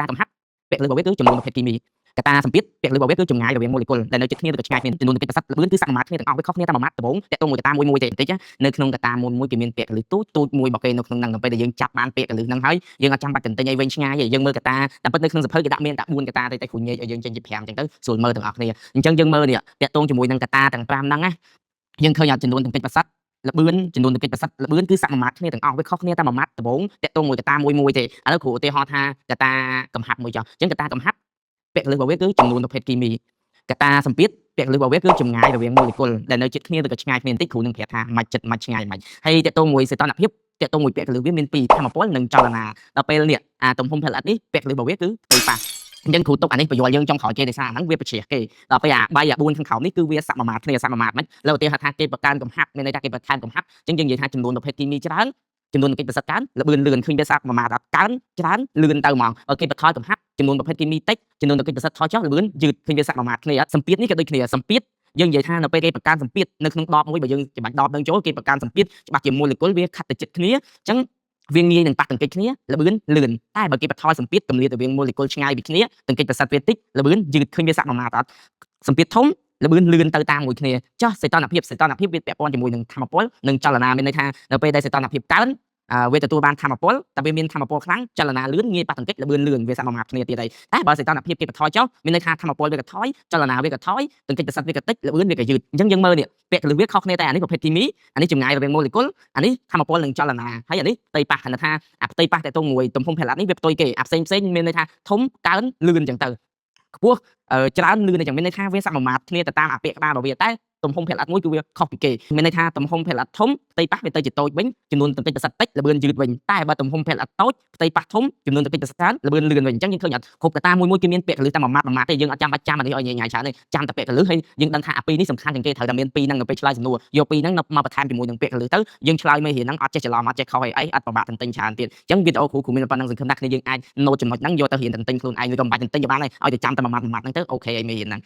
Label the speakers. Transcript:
Speaker 1: តាកំហាប់ពាក់លើបវេគឺចំនួនប្រភេទគីមីកតាសម្ពាធពាក់លើបវេគឺចម្ងាយរវាងម៉ូលេគុលដែលនៅជិតគ្នាឬក៏ឆ្ងាយគ្នាចំនួនកិច្ចប្រសិទ្ធល្បឿនគឺសមាមាត្រគ្នាទាំងអស់វាខុសគ្នាតាមមួយម៉ាត់ដំបូងតាក់ទងមួយកតាមួយទេបន្តិចនៅក្នុងកតាមួយគេមានពាក្យកលឹះទូចមួយរបស់គេនៅក្នុងហ្នឹងដើម្បីដែលយើងចាប់បានពាក្យកលឹះហ្នឹងហើយយើងអត់ចាំបាច់ទន្ទិញឲ្យវិញឆ្ងាយទេយើងមើលកតាតែពិតនៅក្នុងសភៅគេដាក់មានតែ4កតាទេតែគ្រូញែកឲ្យយើងចេញជា5អញ្ចឹងទៅស្រួលមើលទាំងអស់គ្នាអញ្ចឹងយើងមើលនេះតាក់ទងជាមួយនឹងកតាទាំង5ហ្នឹងណាយើងឃើញចំនួនទាំងកិច្ចប្រសិទ្ធល្បឿនចំនួនកិច្ចប្រសិទ្ធល្បឿនគឺសមាមាត្រគ្នាទាំងអស់វាខុសគ្នាតែមួយម៉ាត់ដំបូងតាក់ទងមួយកតាមួយទេឥឡូវគ្រូឧទាហរណ៍ថាកតាកំហាប់មួយចុះអញ្ចឹងកតាកំហាប់ពាក់កលឹះរបស់វាគឺចំនួនប្រភេទគីមីកតាសម្ពាធពាក់កលឹះរបស់វាគឺចម្ងាយរវាងម៉ូលេគុលដែលនៅជិតគ្នាឬក៏ឆ្ងាយគ្នាបន្តិចគ្រូនឹងប្រាប់ថាមិនជិតមិនឆ្ងាយមិនហើយតាក់ទងមួយសីតុណ្ហភាពតាក់ទងមួយពាក់កលឹះវាមានពីរធម្មពលនិងចលនាដល់ពេលនេះទំហំផលិតនេះពាក់កលឹះរបស់វាគឺផ្ទុយប៉ះអញ្ចឹងគ្រូទុកអានេះបញ្យល់យើងចង់ក្រោយគេដោយសារហ្នឹងវាបច្ចេកគេដល់ពេល3 4ខាងក្រោមនេះគឺវាសមាមាត្រគ្នាសមាមាត្រមិនលើឧទាហរណ៍ថាគេបង្កើនកំហាប់មានន័យថាគេបន្ថែមកំហាប់អញ្ចឹងយើងនិយាយថាចំនួនប្រភេទគីមីច្រើនចំនួនកិច្ចប្រសិទ្ធកើនល្បឿនលឿនឃើញវាសមាមាត្រកើនច្រើនលឿនទៅហ្មងបើគេបន្ថយកំហាប់ចំនួនប្រភេទគីមីតិចចំនួនកិច្ចប្រសិទ្ធថយចុះល្បឿនយឺតឃើញវាសមាមាត្រគ្នាសម្ពាធនេះក៏ដូចគ្នាសម្ពាធយើងនិយាយថានៅពេលគេបង្កើនសម្ពាធនៅក្នុងដបមួយបើយើងច្បាច់ដបនឹងចូលគេបង្កើនសម្ពាធច្បាស់ជាម៉ូលេគុលវាខាត់ទៅជិតគ្នាអញ្ចឹងវាងាយនឹងប៉ះទង្គិចគ្នាល្បឿនលឿនតែបើគេបន្ថយសម្ពាធគម្លាតរវាងម៉ូលេគុលឆ្ងាយពីគ្នាទង្គិចប្រសិទ្ធវាតិចល្បឿនយឺតឃើញវាសមាមាត្រអត់សម្ពាធធំល្បឿនលឿនទៅតាមមួយគ្នាចុះសីតុណ្ហភាពវាពាក់ព័ន្ធជាមួយនឹងធម្មពលនិងចលនាមានន័យថានៅពេលដែលសីតុណ្ហភាពកើនវាទទួលបានធម្មពលតែវាមានធម្មពលខ្លាំងចលនាលឿនងាយប៉ះទង្គិចល្បឿនលឿនវាសមាមាត្រគ្នាទៀតហើយតែបើសីតុណ្ហភាពគេបន្ថយចុះមានន័យថាធម្មពលវាក៏ថយចលនាវាក៏ថយទង្គិចប្រសិទ្ធវាក៏តិចល្បឿនវាក៏យឺតអញ្ចឹងយើងមើលនេះពាក់កលឹះវាខុសគ្នាតែអានេះប្រភេទគីមីអានេះចម្ងាយរវាងម៉ូលេគុលអានេះធម្មពលនិងចលនាហើយអានេះផ្ទៃប៉ះគណថាអាផ្ទៃប៉ះតែតងមួយទំហំផលិតនេះវាផ្ទុយគេអាផ្សេងមានន័យថាធំកើនលឿនអញ្ចឹងទៅខ្ពស់ច្រើនលឿនអញ្ចឹងមានន័យថាវាសមាមាត្រគ្នាទៅតាមអាពាក្យក្បាលរបស់វាតែទំហំផលិតមួយគឺវាខុសពីគេមានន័យថាទំហំផលិតធំផ្ទៃប៉ះវាទៅជាតូចវិញចំនួនទង្គិចប្រសិទ្ធតិចល្បឿនយឺតវិញតែបើទំហំផលិតតូចផ្ទៃប៉ះធំចំនួនទង្គិចប្រសិទ្ធច្រើនល្បឿនលឿនវិញអញ្ចឹងយើងឃើញអត់គ្រប់កតាមួយគេមានពាក្យកលឹះតែមួយម៉ាត់ទេយើងអត់ចាំបាច់ចាំអានេះឲ្យញ៉ៃច្រើនទេចាំតែពាក្យកលឹះហើយយើងដឹងថាអាពីរនេះសំខាន់ជាងគេត្រូវតែមានពីរហ្នឹងនៅពេលឆ្លើយសំណួរយកពីរហ្នឹងមកបន្ថែមជាមួយនឹងពាក្យកលឹះទៅយើងឆ្លើយមេរៀនហ្នឹងអត់ចេះច្រឡំអត់ចេះខុសអីអត់ប្របាក់ទន្ទិញច្រើនទៀតអញ្ចឹងវីដេអូគ្រូមានប៉ុណ្ណឹងសង្ឃឹមថាគ្នាយើងអាចណូតចំណុចហ្នឹងយកទៅរៀនទន្ទិញខ្លួនឯងឬក៏មិនបាច់ទន្ទិញក៏បានដែរឲ្យតែចាំតែមួយម៉ាត់ហ្នឹងទៅអូខេឲ្យមេរៀនហ្នឹង